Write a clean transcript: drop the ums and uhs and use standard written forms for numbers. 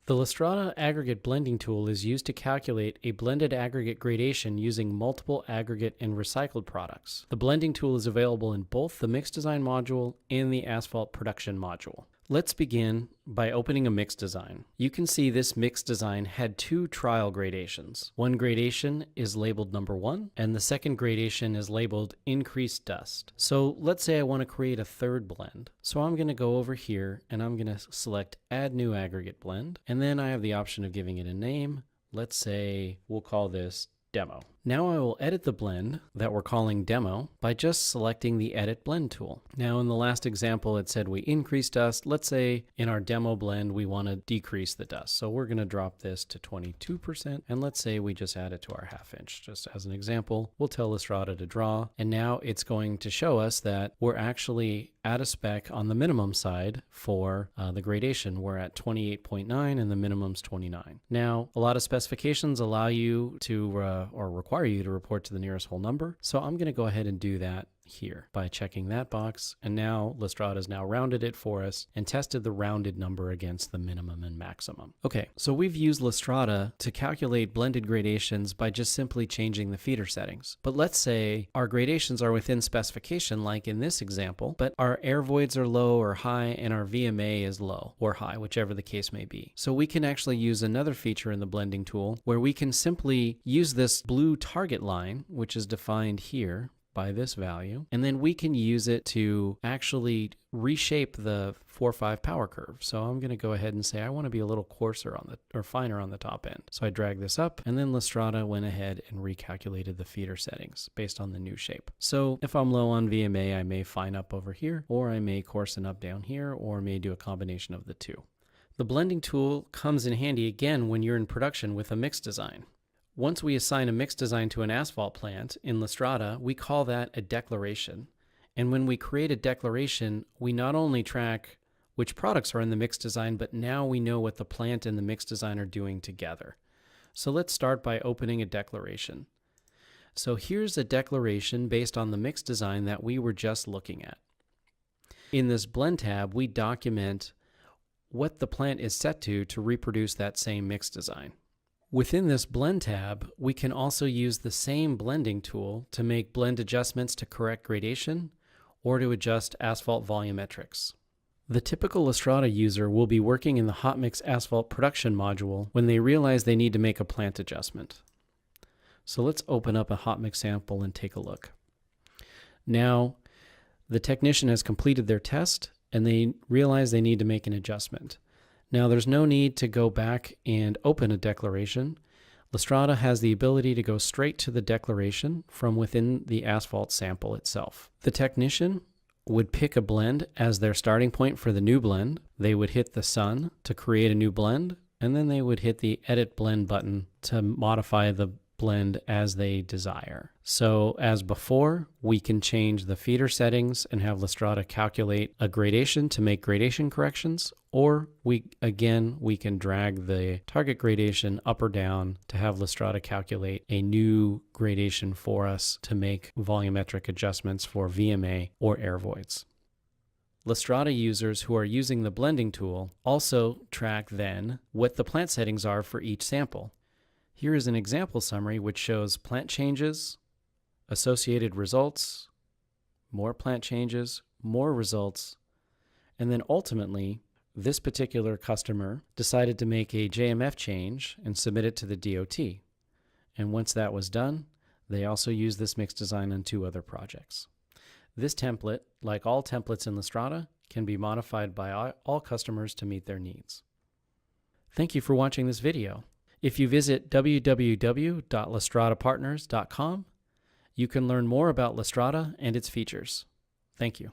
The LASTRADA aggregate blending tool is used to calculate a blended aggregate gradation using multiple aggregate and recycled products. The blending tool is available in both the mix design module and the Asphalt production module. Let's begin by opening a mix design. You can see this mix design had two trial gradations. One gradation is labeled number 1, and the second gradation is labeled increased dust. So let's say I want to create a third blend. So I'm going to go over here and I'm going to select Add New Aggregate Blend, and then I have the option of giving it a name. Let's say we'll call this Demo. Now I will edit the blend that we're calling Demo by just selecting the Edit Blend tool. Now in the last example it said we increase dust. Let's say in our demo blend we want to decrease the dust. So we're going to drop this to 22%, and let's say we just add it to our 1/2 inch. Just as an example, we'll tell LASTRADA to draw, and now it's going to show us that we're actually at a spec on the minimum side for the gradation. We're at 28.9 and the minimum's 29. Now a lot of specifications allow you to or require you to report to the nearest whole number. So I'm going to go ahead and do that here by checking that box, and now LASTRADA has now rounded it for us and tested the rounded number against the minimum and maximum. Okay, so we've used LASTRADA to calculate blended gradations by just simply changing the feeder settings. But let's say our gradations are within specification, like in this example, but our air voids are low or high and our VMA is low or high, whichever the case may be. So we can actually use another feature in the blending tool where we can simply use this blue target line, which is defined here by this value, and then we can use it to actually reshape the 4-5 power curve. So I'm going to go ahead and say I want to be a little coarser on the, or finer on the top end. So I drag this up, and then LASTRADA went ahead and recalculated the feeder settings based on the new shape. So if I'm low on VMA, I may fine up over here, or I may coarsen up down here, or may do a combination of the two. The blending tool comes in handy again when you're in production with a mix design. Once we assign a mix design to an asphalt plant in LASTRADA, we call that a declaration. And when we create a declaration, we not only track which products are in the mix design, but now we know what the plant and the mix design are doing together. So let's start by opening a declaration. So here's a declaration based on the mix design that we were just looking at. In this blend tab, we document what the plant is set to reproduce that same mix design. Within this blend tab, we can also use the same blending tool to make blend adjustments to correct gradation or to adjust asphalt volumetrics. The typical LASTRADA user will be working in the hot mix asphalt production module when they realize they need to make a plant adjustment. So let's open up a hot mix sample and take a look. Now, the technician has completed their test and they realize they need to make an adjustment. Now there's no need to go back and open a declaration. LASTRADA has the ability to go straight to the declaration from within the asphalt sample itself. The technician would pick a blend as their starting point for the new blend. They would hit the sun to create a new blend, and then they would hit the Edit Blend button to modify the blend as they desire. So as before, we can change the feeder settings and have LASTRADA calculate a gradation to make gradation corrections, or we can drag the target gradation up or down to have LASTRADA calculate a new gradation for us to make volumetric adjustments for VMA or air voids. LASTRADA users who are using the blending tool also track then what the plant settings are for each sample. Here is an example summary which shows plant changes, associated results, more plant changes, more results, and then ultimately this particular customer decided to make a JMF change and submit it to the DOT. And once that was done, they also used this mix design on 2 other projects. This template, like all templates in LASTRADA, can be modified by all customers to meet their needs. Thank you for watching this video. If you visit www.lastradapartners.com, you can learn more about LASTRADA and its features. Thank you.